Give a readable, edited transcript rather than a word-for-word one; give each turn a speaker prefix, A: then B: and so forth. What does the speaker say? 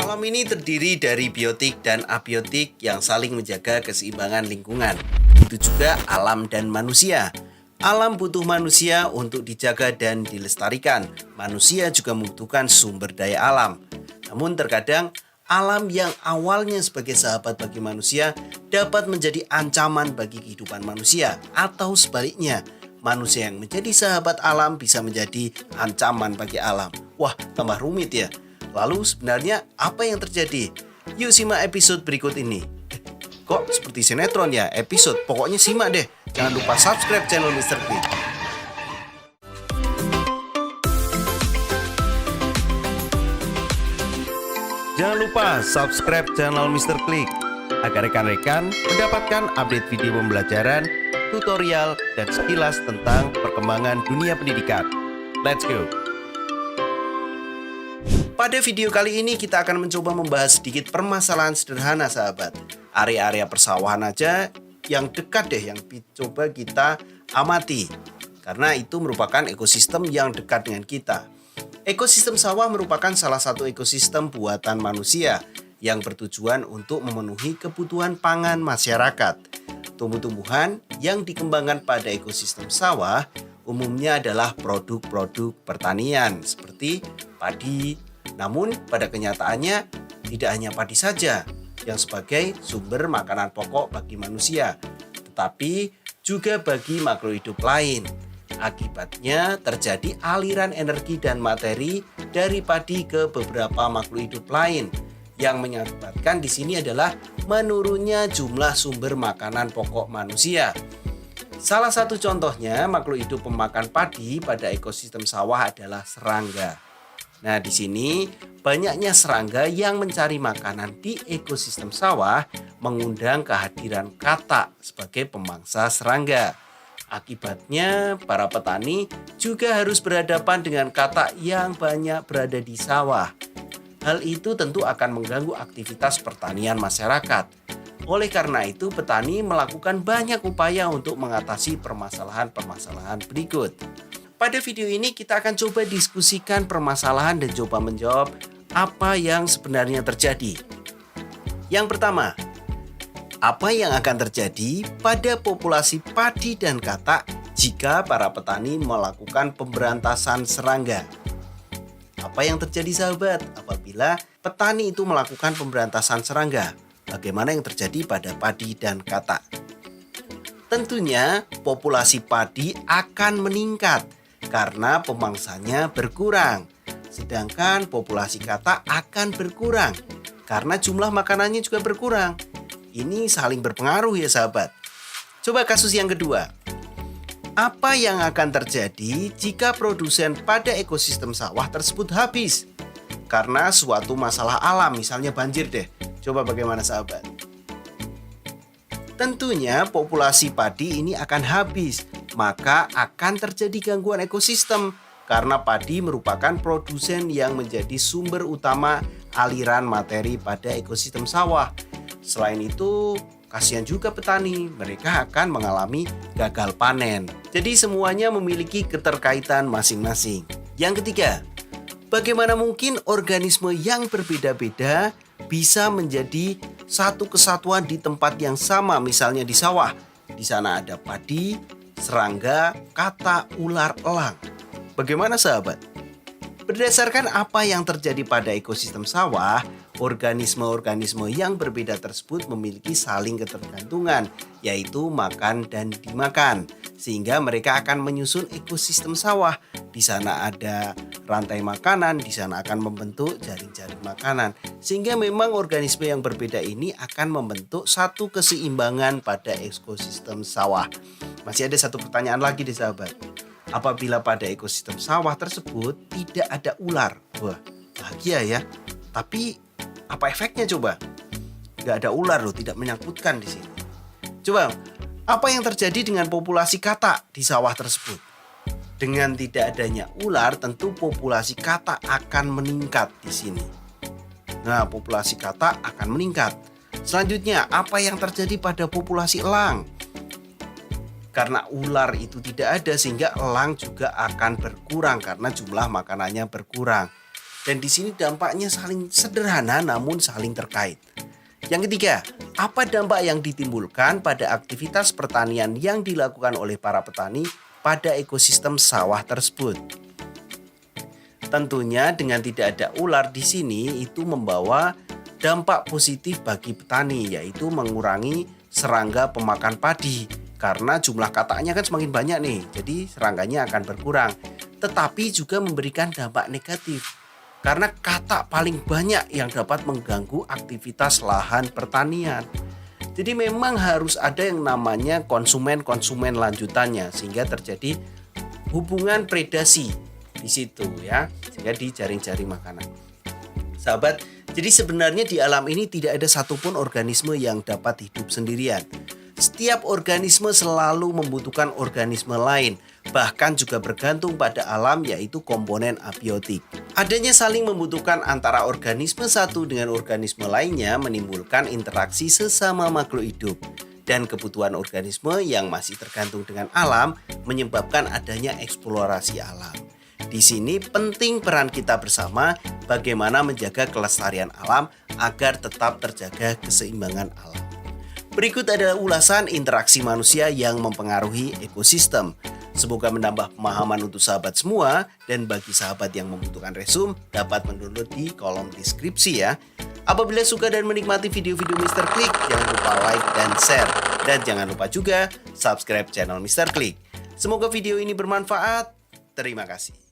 A: Alam ini terdiri dari biotik dan abiotik yang saling menjaga keseimbangan lingkungan. Begitu juga alam dan manusia. Alam butuh manusia untuk dijaga dan dilestarikan. Manusia juga membutuhkan sumber daya alam. Namun terkadang alam yang awalnya sebagai sahabat bagi manusia dapat menjadi ancaman bagi kehidupan manusia. Atau sebaliknya, manusia yang menjadi sahabat alam bisa menjadi ancaman bagi alam. Wah, tambah rumit ya. Lalu sebenarnya apa yang terjadi? Yuk simak episode berikut ini. Kok seperti sinetron ya episode? Pokoknya simak deh. Jangan lupa subscribe channel Mr. Quick. Jangan lupa subscribe channel Mr. Click agar rekan-rekan mendapatkan update video pembelajaran, tutorial, dan sekilas tentang perkembangan dunia pendidikan. Let's go! Pada video kali ini kita akan mencoba membahas sedikit permasalahan sederhana sahabat. Area-area persawahan aja yang dekat deh yang coba kita amati. Karena itu merupakan ekosistem yang dekat dengan kita. Ekosistem sawah merupakan salah satu ekosistem buatan manusia yang bertujuan untuk memenuhi kebutuhan pangan masyarakat. Tumbuh-tumbuhan yang dikembangkan pada ekosistem sawah umumnya adalah produk-produk pertanian seperti padi. Namun pada kenyataannya tidak hanya padi saja yang sebagai sumber makanan pokok bagi manusia, tetapi juga bagi makhluk hidup lain. Akibatnya terjadi aliran energi dan materi dari padi ke beberapa makhluk hidup lain. Yang mengakibatkan di sini adalah menurunnya jumlah sumber makanan pokok manusia. Salah satu contohnya makhluk hidup pemakan padi pada ekosistem sawah adalah serangga. Nah, di sini banyaknya serangga yang mencari makanan di ekosistem sawah mengundang kehadiran katak sebagai pemangsa serangga. Akibatnya, para petani juga harus berhadapan dengan katak yang banyak berada di sawah. Hal itu tentu akan mengganggu aktivitas pertanian masyarakat. Oleh karena itu, petani melakukan banyak upaya untuk mengatasi permasalahan-permasalahan berikut. Pada video ini kita akan coba diskusikan permasalahan dan coba menjawab apa yang sebenarnya terjadi. Yang pertama, apa yang akan terjadi pada populasi padi dan katak jika para petani melakukan pemberantasan serangga? Apa yang terjadi sahabat apabila petani itu melakukan pemberantasan serangga? Bagaimana yang terjadi pada padi dan katak? Tentunya populasi padi akan meningkat karena pemangsanya berkurang. Sedangkan populasi katak akan berkurang karena jumlah makanannya juga berkurang. Ini saling berpengaruh ya sahabat. Coba kasus yang kedua. Apa yang akan terjadi jika produsen pada ekosistem sawah tersebut habis? Karena suatu masalah alam, misalnya banjir deh. Coba bagaimana sahabat? Tentunya populasi padi ini akan habis, maka akan terjadi gangguan ekosistem karena padi merupakan produsen yang menjadi sumber utama aliran materi pada ekosistem sawah. Selain itu, kasihan juga petani, mereka akan mengalami gagal panen. Jadi semuanya memiliki keterkaitan masing-masing. Yang ketiga, bagaimana mungkin organisme yang berbeda-beda bisa menjadi satu kesatuan di tempat yang sama, misalnya di sawah. Di sana ada padi, serangga, katak, ular, elang. Bagaimana sahabat? Berdasarkan apa yang terjadi pada ekosistem sawah, organisme-organisme yang berbeda tersebut memiliki saling ketergantungan, yaitu makan dan dimakan. Sehingga mereka akan menyusun ekosistem sawah. Di sana ada rantai makanan, di sana akan membentuk jaring-jaring makanan. Sehingga memang organisme yang berbeda ini akan membentuk satu keseimbangan pada ekosistem sawah. Masih ada satu pertanyaan lagi deh sahabat. Apabila pada ekosistem sawah tersebut tidak ada ular, wah bahagia ya. Tapi apa efeknya coba? Gak ada ular loh, tidak menyangkutkan di sini. Coba, apa yang terjadi dengan populasi katak di sawah tersebut? Dengan tidak adanya ular, tentu populasi katak akan meningkat di sini. Nah, populasi katak akan meningkat. Selanjutnya, apa yang terjadi pada populasi elang? Karena ular itu tidak ada sehingga elang juga akan berkurang karena jumlah makanannya berkurang. Dan di sini dampaknya saling sederhana namun saling terkait. Yang ketiga, apa dampak yang ditimbulkan pada aktivitas pertanian yang dilakukan oleh para petani pada ekosistem sawah tersebut? Tentunya dengan tidak ada ular di sini itu membawa dampak positif bagi petani, yaitu mengurangi serangga pemakan padi. Karena jumlah kataknya kan semakin banyak nih, jadi serangganya akan berkurang. Tetapi juga memberikan dampak negatif. Karena katak paling banyak yang dapat mengganggu aktivitas lahan pertanian. Jadi memang harus ada yang namanya konsumen-konsumen lanjutannya sehingga terjadi hubungan predasi di situ ya, sehingga di jaring-jaring makanan. Sahabat, jadi sebenarnya di alam ini tidak ada satupun organisme yang dapat hidup sendirian. Setiap organisme selalu membutuhkan organisme lain, bahkan juga bergantung pada alam yaitu komponen abiotik. Adanya saling membutuhkan antara organisme satu dengan organisme lainnya menimbulkan interaksi sesama makhluk hidup. Dan kebutuhan organisme yang masih tergantung dengan alam menyebabkan adanya eksplorasi alam. Di sini penting peran kita bersama bagaimana menjaga kelestarian alam agar tetap terjaga keseimbangan alam. Berikut adalah ulasan interaksi manusia yang mempengaruhi ekosistem. Semoga menambah pemahaman untuk sahabat semua, dan bagi sahabat yang membutuhkan resume dapat mendownload di kolom deskripsi ya. Apabila suka dan menikmati video-video Mr. Klik, jangan lupa like dan share. Dan jangan lupa juga subscribe channel Mr. Klik. Semoga video ini bermanfaat. Terima kasih.